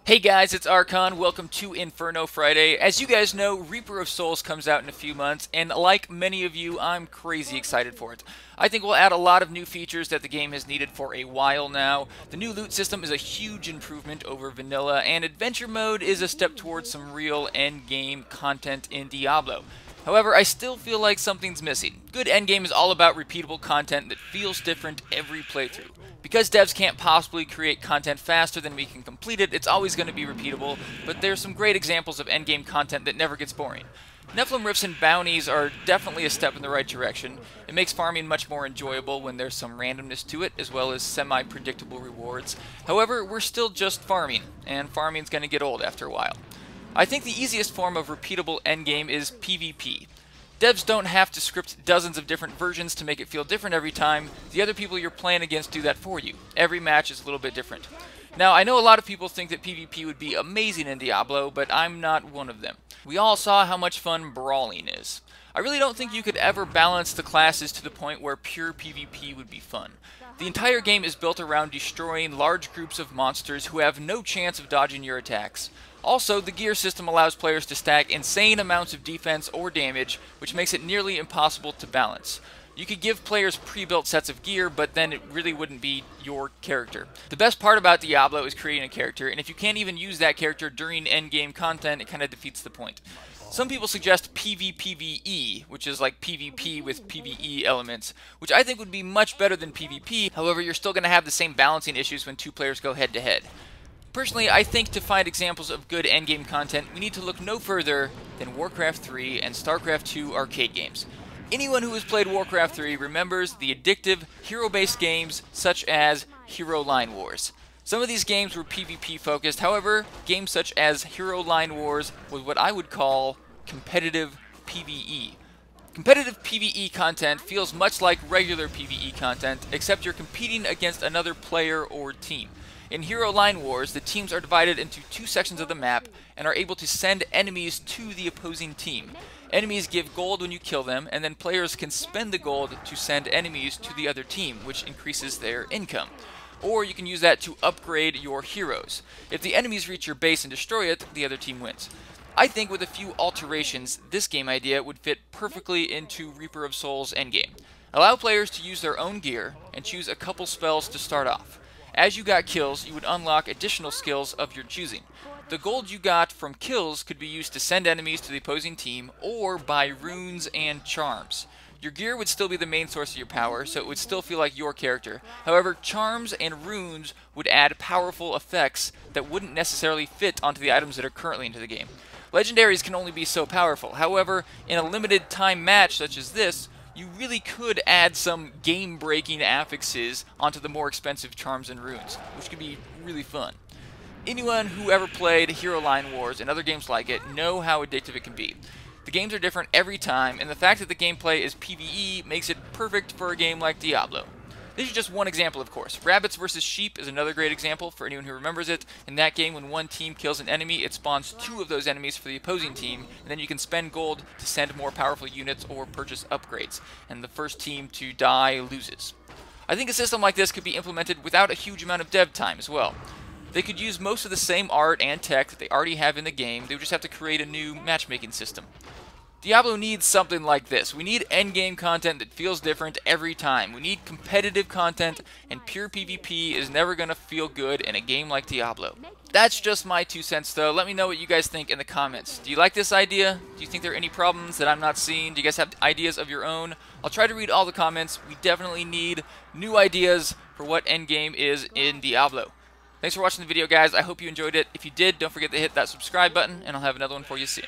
Hey guys, it's Archon. Welcome to Inferno Friday. As you guys know, Reaper of Souls comes out in a few months, and like many of you, I'm crazy excited for it. I think we'll add a lot of new features that the game has needed for a while now. The new loot system is a huge improvement over vanilla, and adventure mode is a step towards some real endgame content in Diablo. However, I still feel like something's missing. Good endgame is all about repeatable content that feels different every playthrough. Because devs can't possibly create content faster than we can complete it, it's always going to be repeatable, but there's some great examples of endgame content that never gets boring. Nephalem Rifts and Bounties are definitely a step in the right direction. It makes farming much more enjoyable when there's some randomness to it, as well as semi-predictable rewards. However, we're still just farming, and farming's going to get old after a while. I think the easiest form of repeatable endgame is PvP. Devs don't have to script dozens of different versions to make it feel different every time. The other people you're playing against do that for you. Every match is a little bit different. Now, I know a lot of people think that PvP would be amazing in Diablo, but I'm not one of them. We all saw how much fun brawling is. I really don't think you could ever balance the classes to the point where pure PvP would be fun. The entire game is built around destroying large groups of monsters who have no chance of dodging your attacks. Also, the gear system allows players to stack insane amounts of defense or damage, which makes it nearly impossible to balance. You could give players pre-built sets of gear, but then it really wouldn't be your character. The best part about Diablo is creating a character, and if you can't even use that character during endgame content, it kind of defeats the point. Some people suggest PvPvE, which is like PvP with PvE elements, which I think would be much better than PvP. However, you're still going to have the same balancing issues when two players go head-to-head. Personally, I think to find examples of good endgame content, we need to look no further than Warcraft 3 and StarCraft 2 arcade games. Anyone who has played Warcraft 3 remembers the addictive, hero-based games such as Hero Line Wars. Some of these games were PvP focused, however, games such as Hero Line Wars was what I would call competitive PvE. Competitive PvE content feels much like regular PvE content, except you're competing against another player or team. In Hero Line Wars, the teams are divided into two sections of the map and are able to send enemies to the opposing team. Enemies give gold when you kill them, and then players can spend the gold to send enemies to the other team, which increases their income. Or you can use that to upgrade your heroes. If the enemies reach your base and destroy it, the other team wins. I think with a few alterations, this game idea would fit perfectly into Reaper of Souls endgame. Allow players to use their own gear, and choose a couple spells to start off. As you got kills, you would unlock additional skills of your choosing. The gold you got from kills could be used to send enemies to the opposing team, or buy runes and charms. Your gear would still be the main source of your power, so it would still feel like your character. However, charms and runes would add powerful effects that wouldn't necessarily fit onto the items that are currently into the game. Legendaries can only be so powerful. However, in a limited time match such as this, you really could add some game-breaking affixes onto the more expensive charms and runes, which could be really fun. Anyone who ever played Hero Line Wars and other games like it know how addictive it can be. The games are different every time, and the fact that the gameplay is PvE makes it perfect for a game like Diablo. This is just one example, of course. Rabbits vs. Sheep is another great example for anyone who remembers it. In that game, when one team kills an enemy, it spawns two of those enemies for the opposing team, and then you can spend gold to send more powerful units or purchase upgrades, and the first team to die loses. I think a system like this could be implemented without a huge amount of dev time as well. They could use most of the same art and tech that they already have in the game, they would just have to create a new matchmaking system. Diablo needs something like this. We need endgame content that feels different every time. We need competitive content, and pure PvP is never going to feel good in a game like Diablo. That's just my 2 cents though. Let me know what you guys think in the comments. Do you like this idea? Do you think there are any problems that I'm not seeing? Do you guys have ideas of your own? I'll try to read all the comments. We definitely need new ideas for what endgame is in Diablo. Thanks for watching the video, guys. I hope you enjoyed it. If you did, don't forget to hit that subscribe button, and I'll have another one for you soon.